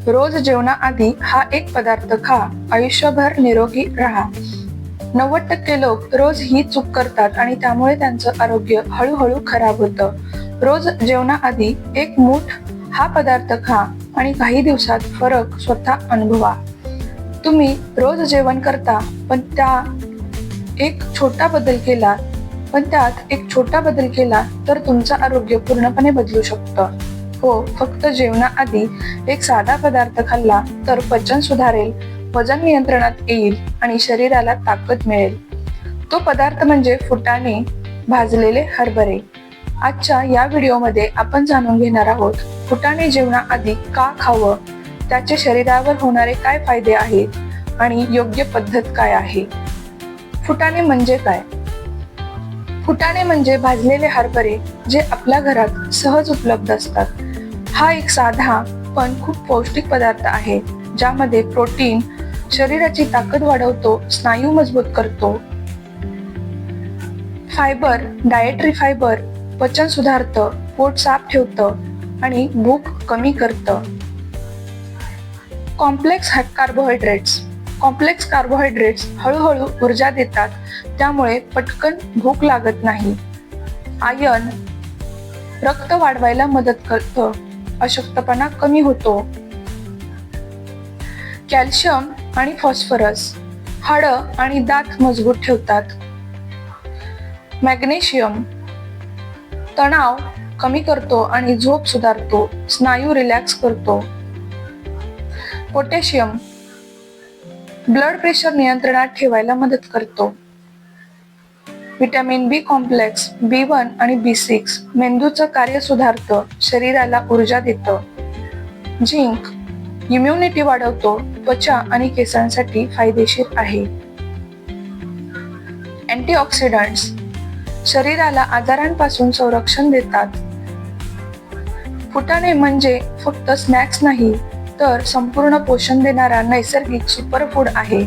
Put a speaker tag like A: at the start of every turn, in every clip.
A: रोज जेवणाआधी हा एक पदार्थ खा, आयुष्यभर निरोगी राहा. 90% लोक रोज ही चूक करतात आणि त्यामुळे त्यांचं आरोग्य हळूहळू खराब होतं. रोज जेवणाआधी एक मूठ हा पदार्थ खा आणि काही दिवसात फरक स्वतः अनुभवा. तुम्ही रोज जेवण करता पण त्यात एक छोटा बदल केला तर तुमचं आरोग्य पूर्णपणे बदलू शकतं. हो, फक्त जेवणाआधी एक साधा पदार्थ खाल्ला तर पचन सुधारेल, वजन नियंत्रणात येईल आणि शरीराला ताकद मिळेल. तो पदार्थ म्हणजे फुटाणे भाजलेले हरभरे. आजच्या या व्हिडिओमध्ये आपण जाणून घेणार आहोत फुटाणे जेवणाआधी का खावं, त्याचे शरीरावर होणारे काय फायदे आहेत आणि योग्य पद्धत काय आहे. फुटाणे म्हणजे काय? फुटाणे म्हणजे भाजलेले हरभरे जे आपल्या घरात सहज उपलब्ध असतात. हा एक साधा पण खूप पौष्टिक पदार्थ आहे ज्यामध्ये प्रोटीन शरीराची ताकद वाढवतो, स्नायू मजबूत करतो. फायबर, डाएटरी फायबर पचन सुधारतं, पोट साफ ठेवतं आणि भूक कमी करतं. कॉम्प्लेक्स कार्बोहायड्रेट्स हळूहळू ऊर्जा देतात, त्यामुळे पटकन भूक लागत नाही. आयर्न रक्त वाढवायला मदत करतं, अशक्तपणा कमी होतो. कॅल्शियम आणि फॉस्फरस हाडं आणि दात मजबूत ठेवतात. मॅग्नेशियम तणाव कमी करतो आणि झोप सुधारतो, स्नायू रिलॅक्स करतो. पोटॅशियम ब्लड प्रेशर नियंत्रणात ठेवायला मदत करतो. व्हिटॅमिन बी कॉम्प्लेक्स, B1 आणि B6 मेंदूचं कार्य सुधारतं, शरीराला ऊर्जा देतं. झिंक इम्युनिटी वाढवतो, त्वचा आणि केसांसाठी फायदेशीर आहे. अँटीऑक्सिडंट्स शरीराला आजारांपासून संरक्षण देतात. फुटाणे म्हणजे फक्त स्नॅक्स नाही तर संपूर्ण पोषण देणारा नैसर्गिक सुपरफूड आहे.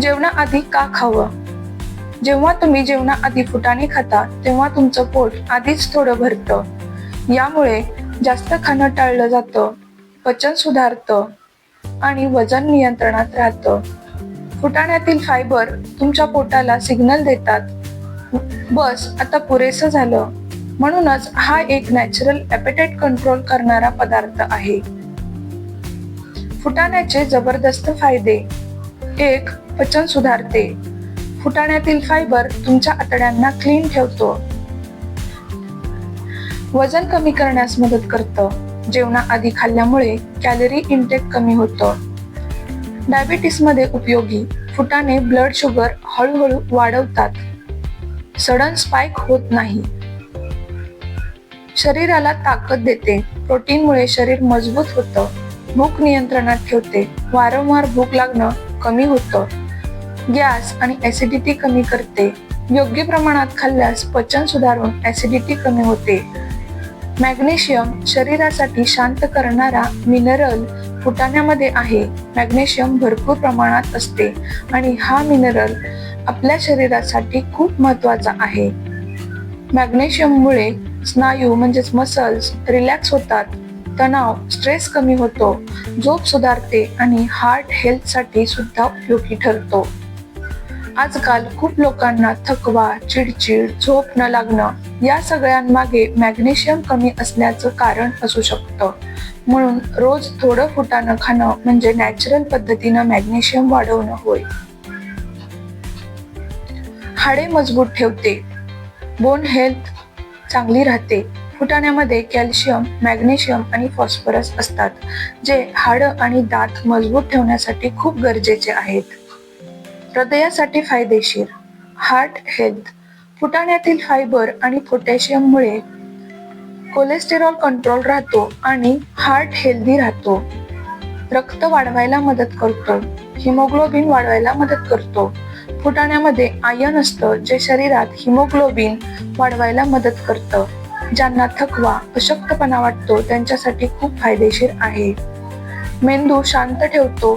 A: जेवणाआधी का खावं? जेव्हा तुम्ही जेवणाआधी फुटाणे खाता तेव्हा तुमचं पोट आधीच थोडं भरतं. यामुळे जास्त खाणं टाळलं जातं, पचन सुधारतं आणि वजन नियंत्रणात राहतं. फुटाण्यातील फायबर तुमच्या पोटाला सिग्नल देतात, बस आता पुरेसं झालं. म्हणूनच हा एक नॅचरल ॲपेटाईट कंट्रोल करणारा पदार्थ आहे. फुटाण्याचे जबरदस्त फायदे. 1. पचन सुधारते. फुटाण्यातील फायबर तुमच्या आतड्यांना क्लीन ठेवतो. वजन कमी करण्यास मदत करतं. जेवणाआधी खाल्ल्यामुळे कॅलरी इनटेक कमी होतं. डायबिटीसमध्ये उपयोगी. फुटाणे ब्लड शुगर हळूहळू वाढवतात, सडन स्पाइक होत नाही. शरीराला ताकद देते. प्रोटीनमुळे शरीर मजबूत होतं, भूक नियंत्रणात ठेवते, वारंवार भूक लागणं कमी होतं. गॅस आणि ऍसिडिटी कमी करते. योग्य प्रमाणात खाल्ल्यास पचन सुधारून ऍसिडिटी कमी होते. मॅग्नेशियम शरीरासाठी शांत करणारा मिनरल फुटाण्यामध्ये आहे. मॅग्नेशियम भरपूर प्रमाणात असते आणि हा मिनरल आपल्या शरीरासाठी खूप महत्वाचा आहे. मॅग्नेशियममुळे स्नायू म्हणजेच मसल्स रिलॅक्स होतात, तणाव स्ट्रेस कमी होतो, झोप सुधारते आणि हार्ट हेल्थसाठी सुद्धा उपयोगी ठरतो. आजकाल खूप लोकांना थकवा, चिडचिड, झोप न लागणं या सगळ्यांमागे मॅग्नेशियम कमी असण्याचं कारण असू शकतं. म्हणून रोज थोडं फुटाणं खाणं म्हणजे नॅचरल पद्धतीनं मॅग्नेशियम वाढवणं होय. हाडे मजबूत ठेवते. बोन हेल्थ चांगली राहते. फुटाण्यामध्ये कॅल्शियम, मॅग्नेशियम आणि फॉस्फरस असतात, जे हाडं आणि दात मजबूत ठेवण्यासाठी खूप गरजेचे आहेत. हृदयासाठी फायदेशीर. Heart health. फुटाण्यातील फायबर आणि पोटॅशियममुळे कोलेस्टेरॉल कंट्रोल राहतो आणि हार्ट हेल्दी राहतो. रक्त वाढवायला मदत करतो. हिमोग्लोबिन वाढवायला मदत करतो. फुटाण्यामध्ये आयर्न असतं, जे शरीरात हिमोग्लोबिन वाढवायला मदत करतं. ज्यांना थकवा, अशक्तपणा वाटतो त्यांच्यासाठी खूप फायदेशीर आहे. मेंदू शांत ठेवतो.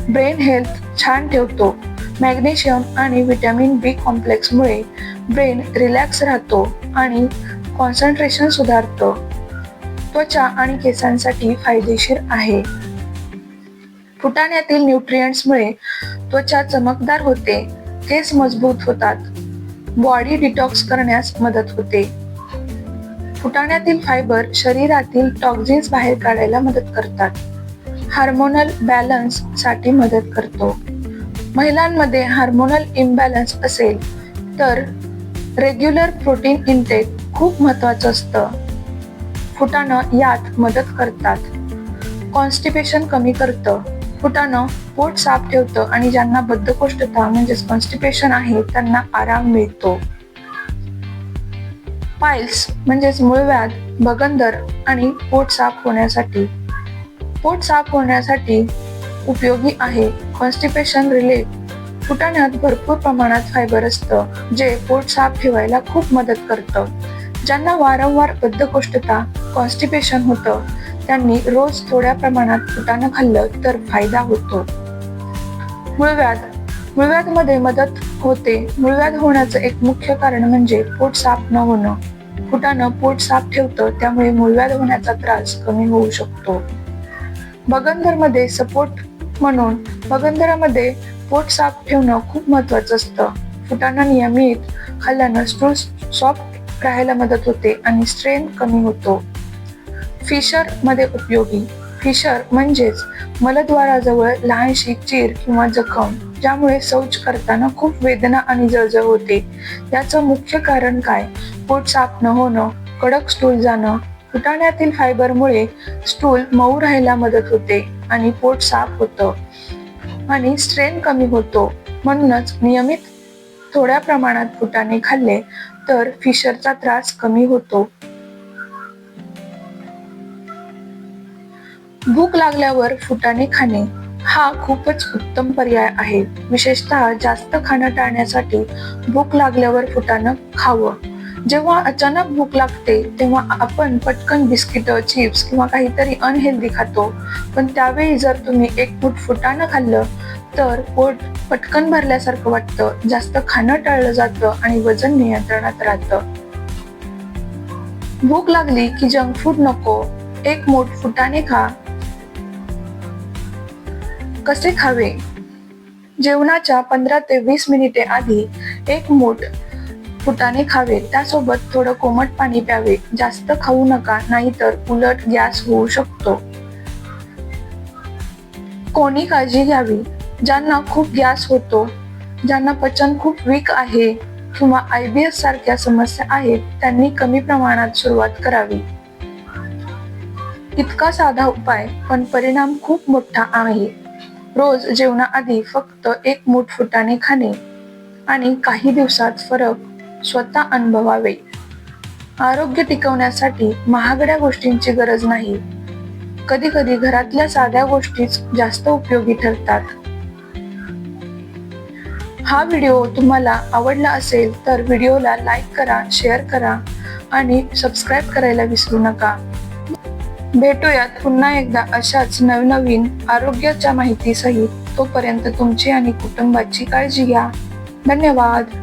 A: ब्रेन हेल्थ छान ठेवतो. मॅग्नेशियम आणि व्हिटॅमिन बी कॉम्प्लेक्समुळे ब्रेन रिलॅक्स राहतो आणि कॉन्सन्ट्रेशन सुधारतं. त्वचा आणि केसांसाठी फायदेशीर आहे. फुटाण्यातील न्यूट्रिएंट्समुळे त्वचा चमकदार होते, केस मजबूत होतात, बॉडी डिटॉक्स करण्यास मदत होते. फुटाण्यातील फायबर शरीरातील टॉक्झिन्स बाहेर काढायला मदत करतात. हार्मोनल बॅलन्स साठी मदत करतो. महिलांमध्ये हार्मोनल इम्बॅलन्स असेल तर रेग्युलर प्रोटीन इंटेक खूप महत्वाचं असतं. फुटाणं यात मदत करतात. कॉन्स्टिपेशन कमी करतं. फुटाणं पोट साफ ठेवतं आणि ज्यांना बद्धकोष्ठता म्हणजेच कॉन्स्टिपेशन आहे त्यांना आराम मिळतो. पाईल्स म्हणजेच मूळव्याध, बगंदर आणि पोट साफ होण्यासाठी उपयोगी आहे. Constipation relief. फुटाण्यात भरपूर प्रमाणात फायबर असतं जे पोट साफ ठेवायला खूप मदत करतं. ज्यांना वारंवार बद्धकोष्ठता, कॉन्स्टिपेशन होतं त्यांनी रोज थोड्या प्रमाणात फुटाणं खाल्लं तर फायदा होतो. मूळव्याधमध्ये मदत होते. मूळव्याध होण्याचं एक मुख्य कारण म्हणजे पोट साफ न होणं. फुटाणं पोट साफ ठेवतं त्यामुळे मूळव्याध होण्याचा त्रास कमी होऊ शकतो. बगंदरमध्ये सपोर्ट म्हणून बगंदरामध्ये पोट साफ ठेवणं खूप महत्वाचं असतं. फुटाणा नियमित खाल्ल्यानं स्टूल सॉफ्ट राहायला मदत होते आणि स्ट्रेन कमी होतो. फिशर मध्ये उपयोगी. फिशर म्हणजेच मलद्वाराजवळ लहानशी चीर किंवा जखम ज्यामुळे शौच करताना खूप वेदना आणि जळजळ होते. याचं मुख्य कारण काय? पोट साफ न होणं, कडक स्टूल जाणं. फुटाण्यातील फायबरमुळे स्टूल मऊ राहायला मदत होते आणि पोट साफ होतं आणि स्ट्रेन कमी होतो. म्हणूनच नियमित थोड्या प्रमाणात फुटाणे खाल्ले तर फिशरचा त्रास कमी होतो. भूक लागल्यावर फुटाणे खाणे हा खूपच उत्तम पर्याय आहे. विशेषतः जास्त खाणं टाळण्यासाठी भूक लागल्यावर फुटाणं खावं. जेव्हा अचानक भूक लागते तेव्हा आपण पटकन बिस्किट, चिप्स किंवा काहीतरी अनहेल्दी खातो. पण त्यावेळी जर तुम्ही एक मूठ फुटाणं खाल्लं तर पोट पटकन भरल्यासारखं वाटतं, जास्त खाणं टाळलं जातं आणि वजन नियंत्रणात राहतं. भूक लागली की जंक फूड नको, एक मूठ फुटाणे खा. कसे खावे? जेवणाच्या 15 ते 20 मिनिटे आधी एक मूठ फुटाणे खावे. त्यासोबत थोडं कोमट पाणी प्यावे. जास्त खाऊ नका, नाहीतर उलट गॅस होऊ शकतो. कोणी काळजी घ्यावी? ज्यांना खूप गॅस होतो, ज्यांना पचन खूप वीक आहे किंवा IBS सारख्या समस्या आहेत त्यांनी कमी प्रमाणात सुरुवात करावी. इतका साधा उपाय पण परिणाम खूप मोठा आहे. रोज जेवणाआधी फक्त एक मूठ फुटाणे खाणे आणि काही दिवसात फरक स्वतः अनुभवावे. आरोग्य टिकवण्यासाठी महागड्या गोष्टींची गरज नाही. कधी कधी घरातल्या साध्या गोष्टीच जास्त उपयोगी ठरतात. हा व्हिडिओ तुम्हाला आवडला असेल तर व्हिडिओला लाईक करा, शेअर करा आणि सबस्क्राईब करायला विसरू नका. भेटूयात पुन्हा एकदा अशाच नवनवीन आरोग्याच्या माहिती सहित. तोपर्यंत तुमची आणि कुटुंबाची काळजी घ्या. धन्यवाद.